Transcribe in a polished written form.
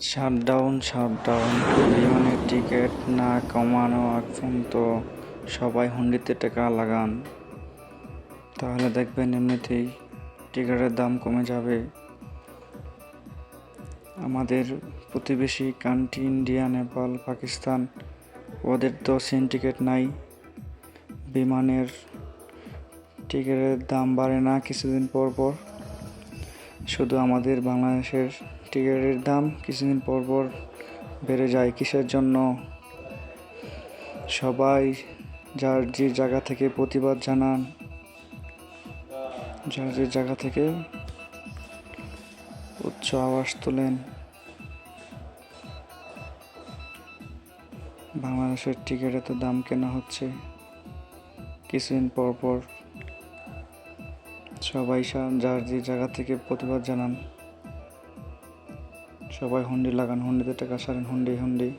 Shutdown. বিমানের ticket না কমানো আগ পর্যন্ত সবাই হুন্ডিতে টাকা লাগান, তাহলে দেখবেন এমনিতেই টিকিটের দাম কমে যাবে। আমাদের প্রতিবেশী কান্ট্রি ইন্ডিয়া, নেপাল, পাকিস্তান, ওদের তো সিন্ডিকেট নাই। বিমানের টিকিটের দাম বাড়ে না কিছুদিন পর পর, শুধু আমাদের বাংলাদেশের টিকিটের দাম কিছুদিন পর পর বেড়ে যায়। কিসের জন্য? সবাই যার যে জায়গা থেকে প্রতিবাদ জানান, যার যে জায়গা থেকে উচ্চ আওয়াজ তোলেন। বাংলাদেশের টিকিটের তো দাম কেনা হচ্ছে কিছুদিন পর পর। সবাই যার যে জায়গা থেকে প্রতিবাদ জানান, সবাই হুন্ডি লাগান, হুন্ডিতে টাকা সারেন, হুন্ডি।